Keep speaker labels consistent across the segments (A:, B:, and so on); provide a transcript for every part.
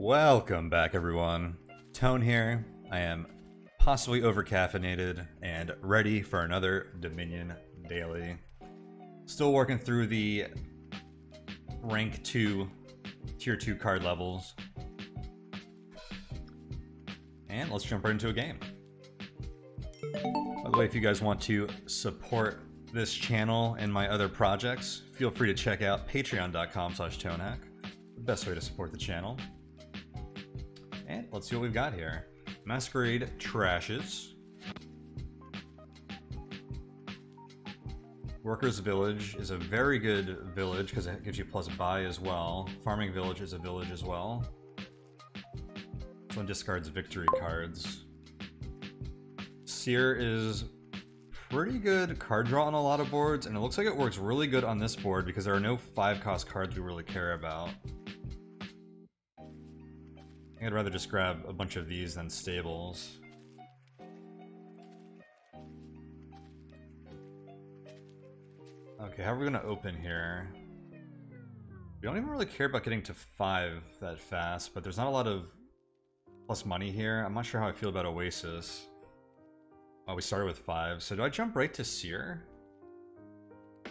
A: Welcome back, everyone. Tone here. I am possibly over-caffeinated and ready for another Dominion Daily. Still working through the rank 2, tier 2 card levels. And let's jump right into a game. By the way, if you guys want to support this channel and my other projects, feel free to check out patreon.com/Tonehack. The best way to support the channel. And let's see what we've got here. Masquerade Trashes. Workers Village is a very good village because it gives you plus buy as well. Farming Village is a village as well. This one discards victory cards. Seer is pretty good card draw on a lot of boards, and it looks like it works really good on this board because there are no 5-cost cards we really care about. I'd rather just grab a bunch of these than stables. Okay, how are we gonna open here? We don't even really care about getting to 5 that fast, but there's not a lot of plus money here. I'm not sure how I feel about Oasis. Oh, we started with 5, so do I jump right to Seer? I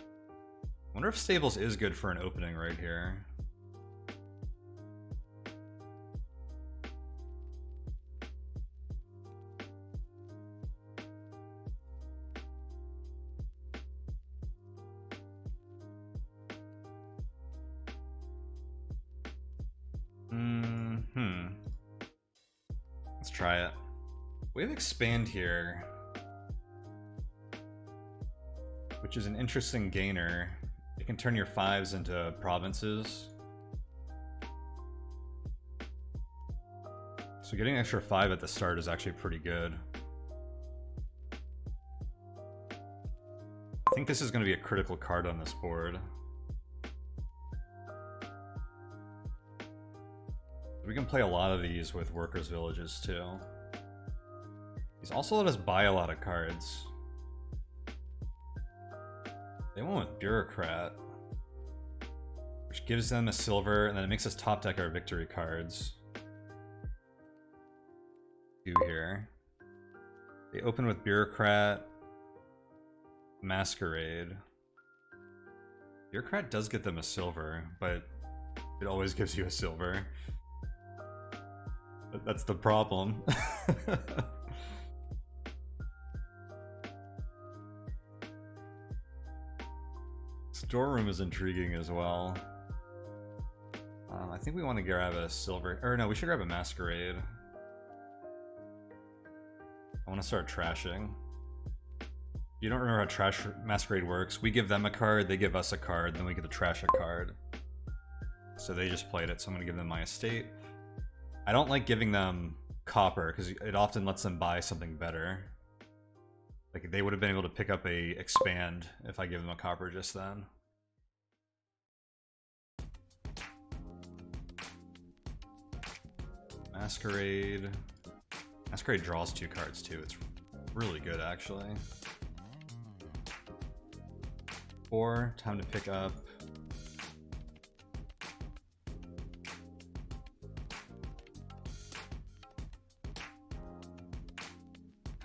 A: wonder if stables is good for an opening right here. Let's try it. We have Expand here, which is an interesting gainer. It can turn your 5s into provinces. So getting an extra 5 at the start is actually pretty good. I think this is going to be a critical card on this board. We can play a lot of these with Workers' Villages too. He's also let us buy a lot of cards. They went with Bureaucrat, which gives them a silver, and then it makes us top deck our victory cards. Here. They open with Bureaucrat, Masquerade. Bureaucrat does get them a silver, but it always gives you a silver. That's the problem. Storeroom is intriguing as well. I think we want to grab a silver, or no, we should grab a Masquerade. I want to start trashing. If you don't remember how Masquerade works, we give them a card, they give us a card, then we get to trash a card. So they just played it, so I'm going to give them my estate. I don't like giving them copper because it often lets them buy something better. Like they would have been able to pick up a expand if I give them a copper just then. Masquerade. Masquerade draws 2 cards too. It's really good actually. 4, time to pick up.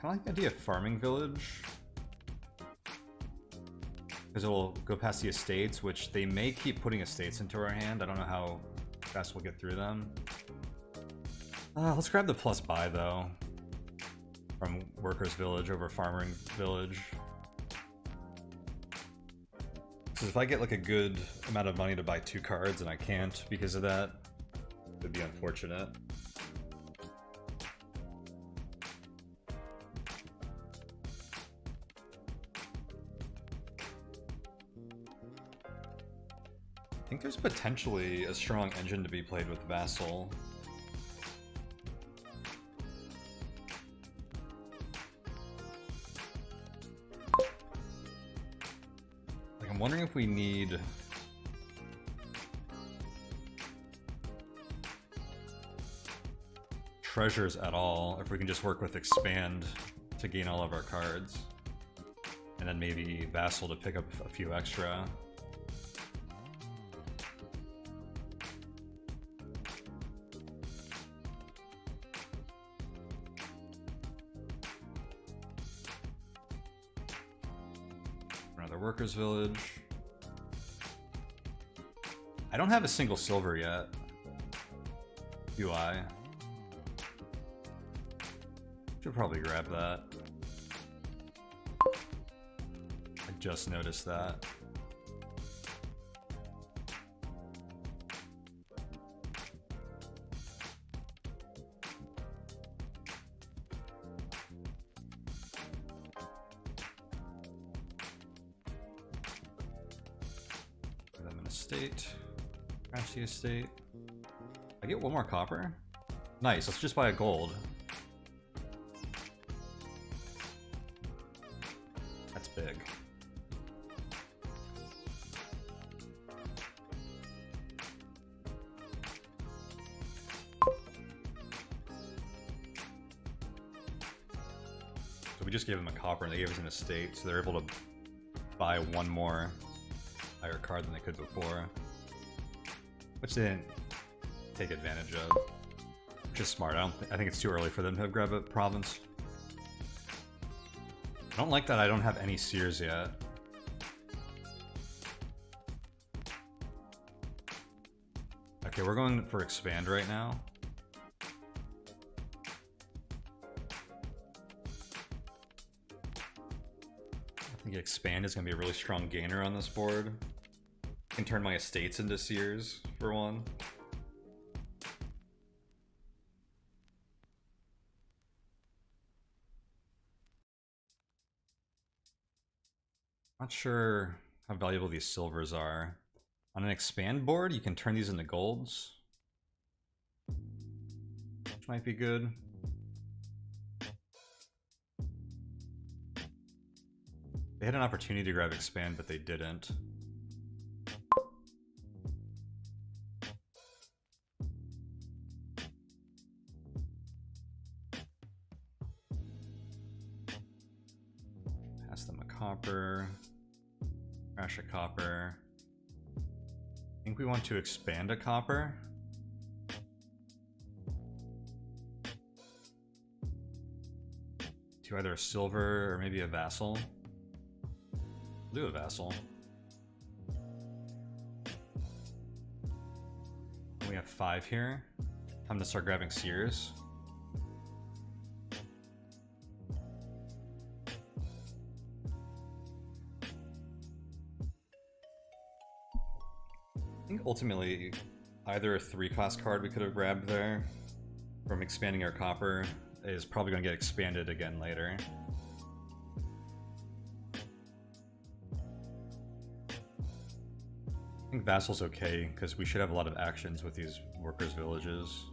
A: I like the idea of Farming Village, because it will go past the estates, which they may keep putting estates into our hand. I don't know how fast we'll get through them. Let's grab the plus buy though, from Workers Village over Farming Village. Because if I get like a good amount of money to buy 2 cards and I can't because of that, it would be unfortunate. I think there's potentially a strong engine to be played with Vassal. Like, I'm wondering if we need treasures at all, if we can just work with Expand to gain all of our cards. And then maybe Vassal to pick up a few extra. workers' village. I don't have a single silver yet. Do I? Should probably grab that. I just noticed that. Put them in estate. Crash the estate. I get one more copper? Nice, let's just buy a gold. That's big. So we just gave them a copper and they gave us an estate, so they're able to buy one more higher card than they could before. Which they didn't take advantage of. Which is smart. I think it's too early for them to grab a province. I don't like that I don't have any seers yet. Okay, we're going for expand right now. I think expand is going to be a really strong gainer on this board. I can turn my estates into seers for one. Not sure how valuable these silvers are. On an expand board, you can turn these into golds, which might be good. They had an opportunity to grab expand, but they didn't. Pass them a copper. Crash a copper. I think we want to expand a copper. To either a silver or maybe a vassal. We'll do a vassal. We have 5 here. Time to start grabbing seers. I think ultimately either a 3-class card we could have grabbed there from expanding our copper is probably going to get expanded again later. I think Vassal's okay, because we should have a lot of actions with these workers' villages.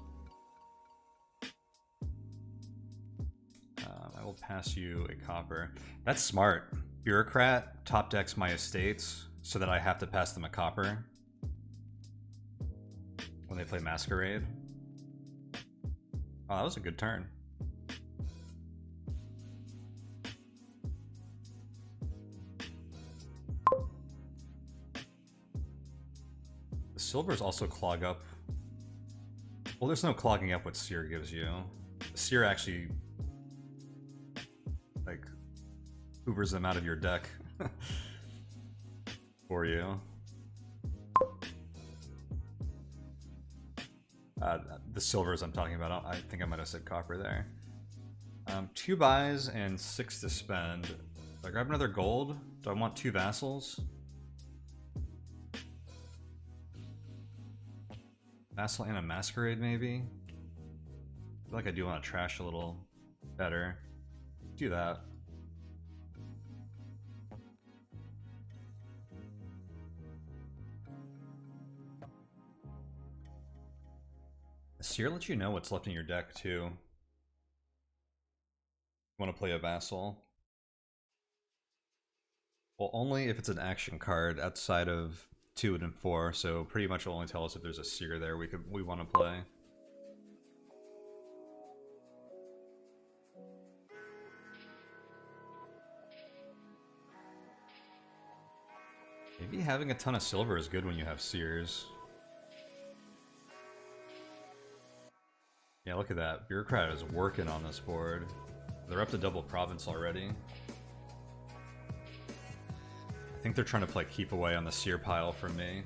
A: I will pass you a copper. That's smart. Bureaucrat top decks my estates so that I have to pass them a copper when they play Masquerade. Oh, that was a good turn. The silvers also clog up. Well, there's no clogging up what Seer gives you. Seer actually, like, hoovers them out of your deck for you. The silvers I'm talking about, I think I might have said copper there. 2 buys and 6 to spend. Do I grab another gold? Do I want 2 vassals? Vassal and a Masquerade, maybe? I feel like I do want to trash a little better. Do that. Seer lets you know what's left in your deck, too. You want to play a Vassal? Well, only if it's an action card outside of 2 and 4, so pretty much will only tell us if there's a Seer there we want to play. Maybe having a ton of silver is good when you have Seers. Yeah, look at that. Bureaucrat is working on this board. They're up to double province already. I think they're trying to play keep away on the seer pile from me.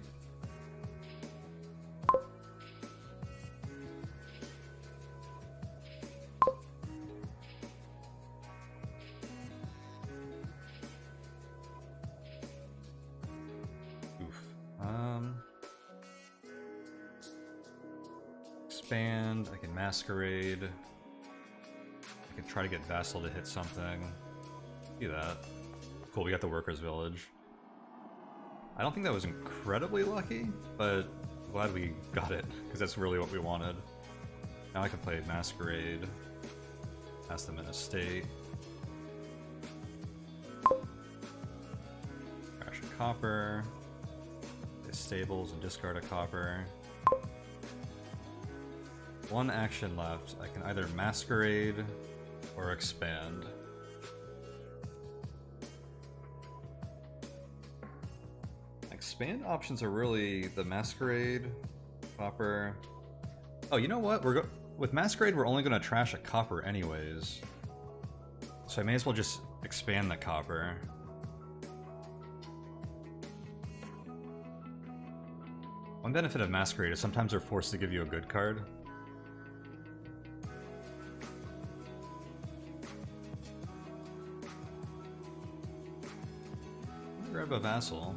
A: Expand, I can Masquerade. I can try to get Vassal to hit something. Do that. Cool, we got the Workers' Village. I don't think that was incredibly lucky, but glad we got it, because that's really what we wanted. Now I can play Masquerade. Pass them in a state. Crash a copper. Play Stables and discard a copper. One action left. I can either Masquerade or expand. Expand options are really the Masquerade, copper. Oh, you know what? With Masquerade, we're only going to trash a copper anyways. So I may as well just expand the copper. One benefit of Masquerade is sometimes they're forced to give you a good card. Grab a Vassal.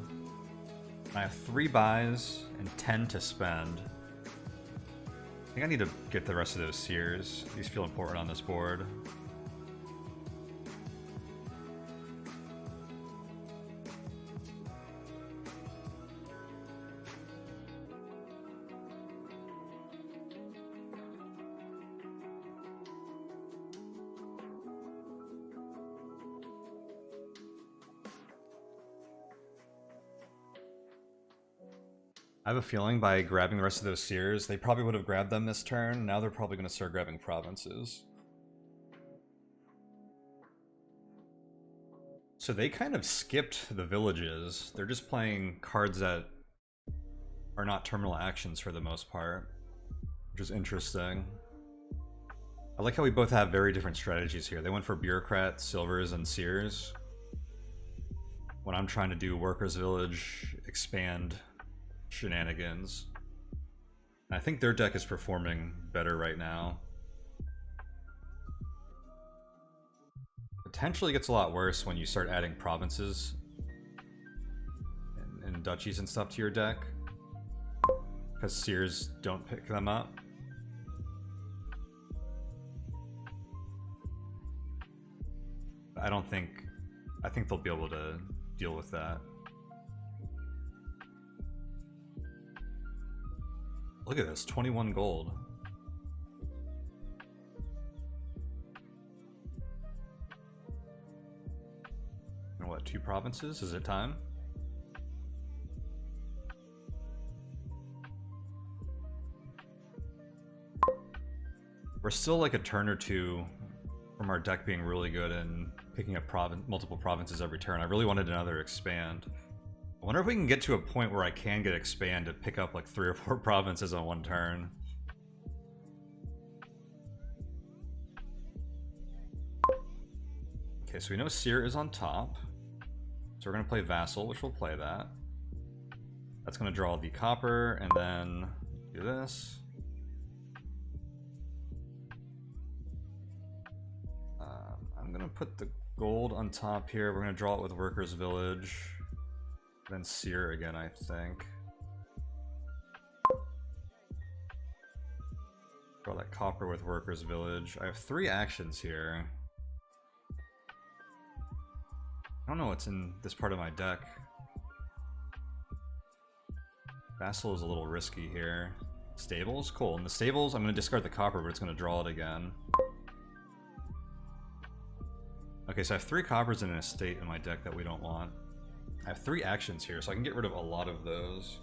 A: I have 3 buys and 10 to spend. I think I need to get the rest of those Seers. These feel important on this board. I have a feeling by grabbing the rest of those Seers, they probably would have grabbed them this turn. Now they're probably going to start grabbing provinces. So they kind of skipped the villages. They're just playing cards that are not terminal actions for the most part, which is interesting. I like how we both have very different strategies here. They went for Bureaucrat, Silvers, and Seers. When I'm trying to do Workers' Village, expand shenanigans. I think their deck is performing better right now. Potentially gets a lot worse when you start adding provinces and duchies and stuff to your deck, because Seers don't pick them up. I think they'll be able to deal with that. Look at this, 21 gold. And what, 2 provinces? Is it time? We're still like a turn or two from our deck being really good and picking up multiple provinces every turn. I really wanted another expand. I wonder if we can get to a point where I can get expand to pick up like 3 or 4 provinces on one turn. Okay, so we know Seer is on top. So we're going to play Vassal, which will play that. That's going to draw the copper, and then do this. I'm going to put the gold on top here. We're going to draw it with Workers' Village. Then Seer again, I think. Draw that copper with Workers' Village. I have 3 actions here. I don't know what's in this part of my deck. Vassal is a little risky here. Stables? Cool. In the Stables, I'm going to discard the copper, but it's going to draw it again. Okay, so I have 3 coppers in an estate in my deck that we don't want. I have 3 actions here, so I can get rid of a lot of those.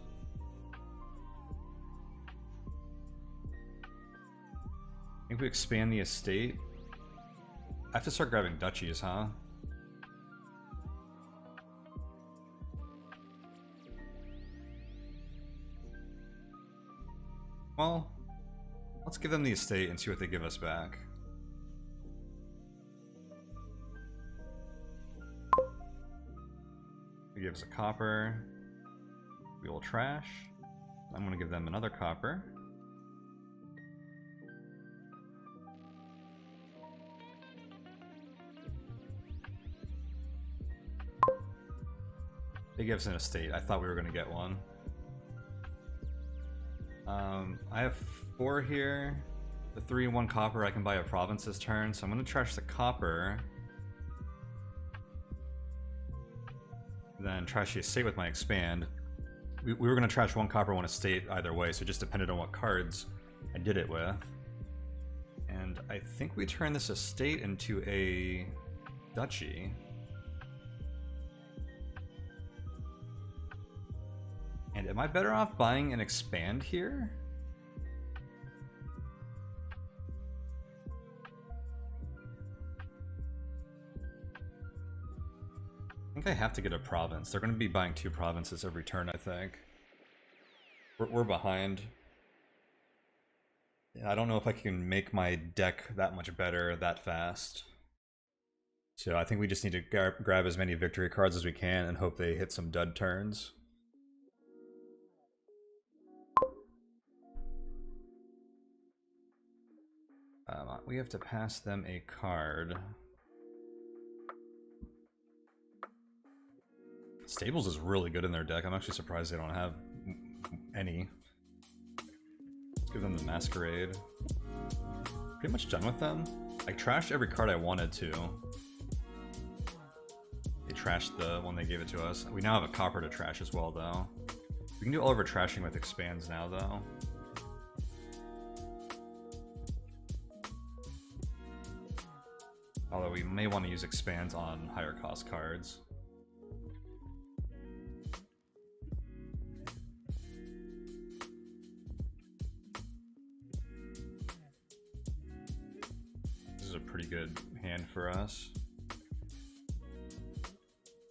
A: I think we expand the estate. I have to start grabbing duchies, huh? Well, let's give them the estate and see what they give us back. We He gives a copper. We will trash. I'm going to give them another copper. They give us an estate. I thought we were going to get one. I have 4 here. The 3 and 1 copper I can buy a province this turn, so I'm going to trash the copper. Then trash the estate with my expand. We were going to trash 1 copper, 1 estate either way, so it just depended on what cards I did it with. And I think we turn this estate into a duchy. And am I better off buying an expand here? I think I have to get a province. They're going to be buying 2 provinces every turn, I think. We're behind. I don't know if I can make my deck that much better that fast. So I think we just need to grab as many victory cards as we can and hope they hit some dud turns. We have to pass them a card. Stables is really good in their deck. I'm actually surprised they don't have any. Let's give them the Masquerade. Pretty much done with them. I trashed every card I wanted to. They trashed the one they gave it to us. We now have a copper to trash as well, though. We can do all of our trashing with expands now, though. Although we may want to use expands on higher cost cards. This is a pretty good hand for us.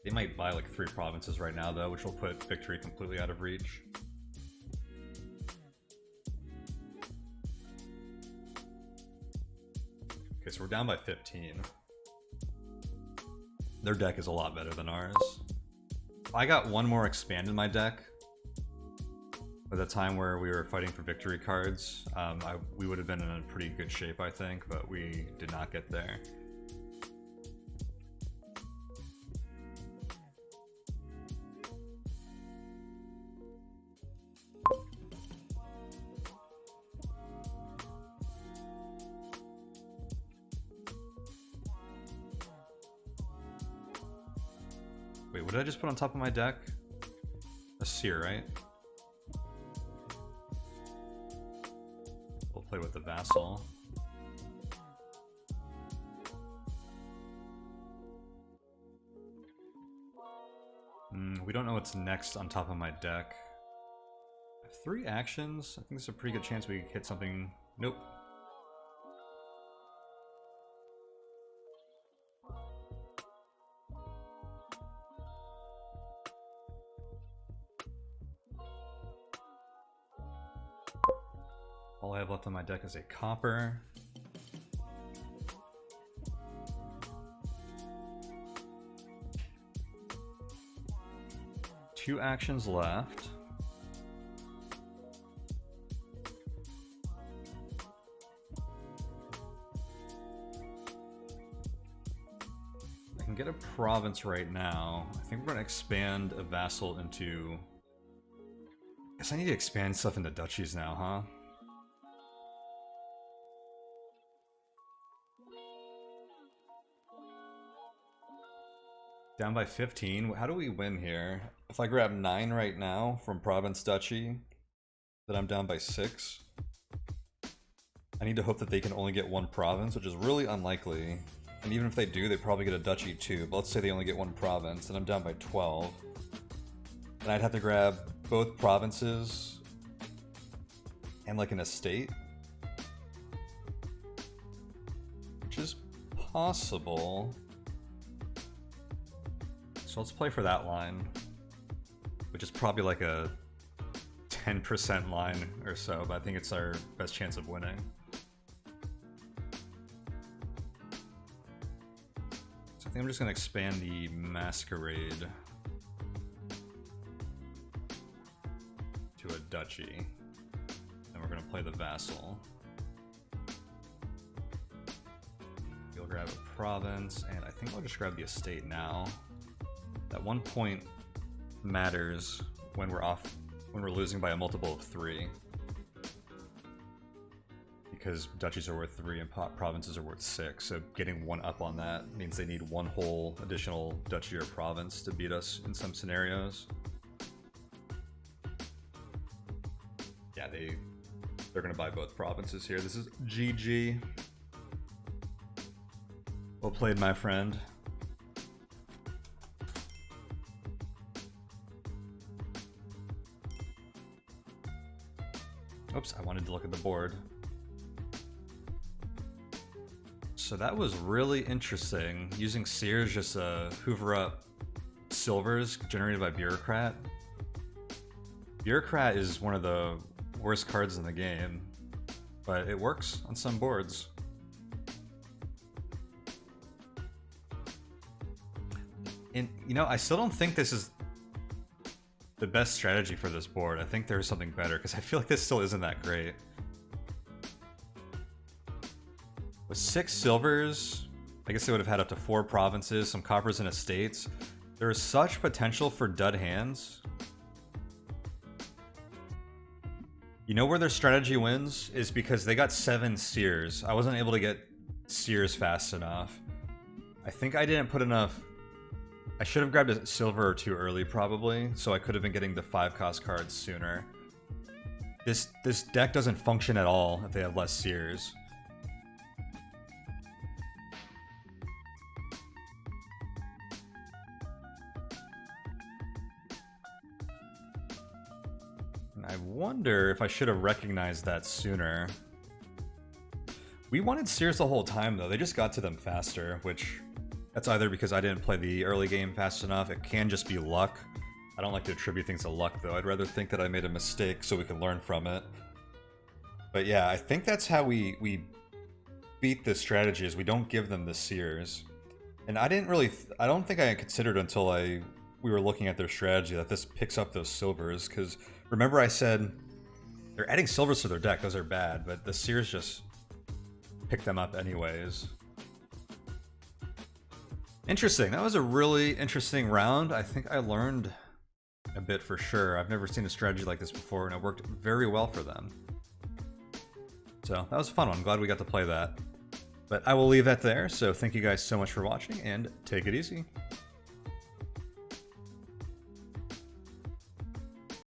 A: They might buy like 3 provinces right now though, which will put victory completely out of reach. Okay, so we're down by 15. Their deck is a lot better than ours. If I got 1 more expand in my deck at the time where we were fighting for victory cards, we would have been in a pretty good shape, I think, but we did not get there. Wait, what did I just put on top of my deck? A Seer, right? We'll play with the Vassal. We don't know what's next on top of my deck. I have 3 actions. I think there's a pretty good chance we hit something. Nope. All I have left on my deck is a copper. Two actions left. I can get a province right now. I think we're going to expand a vassal into... I guess I need to expand stuff into duchies now, huh? Down by 15. How do we win here? If I grab 9 right now from Province Duchy, then I'm down by 6. I need to hope that they can only get 1 province, which is really unlikely. And even if they do, they probably get a duchy too. But let's say they only get 1 province, then I'm down by 12. And I'd have to grab both provinces and like an estate, which is possible. So let's play for that line, which is probably like a 10% line or so, but I think it's our best chance of winning. So I think I'm just going to expand the Masquerade. duchy. And we're gonna play the vassal. We'll grab a province, and I think I'll just grab the estate now. That 1 point matters when we're losing by a multiple of 3. Because duchies are worth 3 and provinces are worth 6, so getting 1 up on that means they need 1 whole additional duchy or province to beat us in some scenarios. Yeah, they're gonna buy both provinces here. This is GG. Well played, my friend. Oops, I wanted to look at the board. So that was really interesting. Using Seers just to hoover up silvers generated by Bureaucrat. Bureaucrat is one of the worst cards in the game, but it works on some boards. And, you know, I still don't think this is the best strategy for this board. I think there's something better, because I feel like this still isn't that great. With 6 silvers, I guess they would have had up to 4 provinces, some coppers and estates. There is such potential for dud hands. You know where their strategy wins? Is because they got 7 Seers. I wasn't able to get Seers fast enough. I think I didn't put enough... I should have grabbed a silver or 2 early, probably, so I could have been getting the 5-cost cards sooner. This deck doesn't function at all if they have less Seers. And I wonder if I should have recognized that sooner. We wanted Seers the whole time, though. They just got to them faster, which... That's either because I didn't play the early game fast enough. It can just be luck. I don't like to attribute things to luck, though. I'd rather think that I made a mistake so we can learn from it. But yeah, I think that's how we beat this strategy, is we don't give them the Seers. And I don't think I considered until we were looking at their strategy that this picks up those silvers, because remember I said they're adding silvers to their deck. Those are bad, but the Seers just pick them up anyways. Interesting. That was a really interesting round. I think I learned a bit for sure. I've never seen a strategy like this before, and it worked very well for them. So that was a fun one. I'm glad we got to play that. But I will leave that there, so thank you guys so much for watching, and take it easy.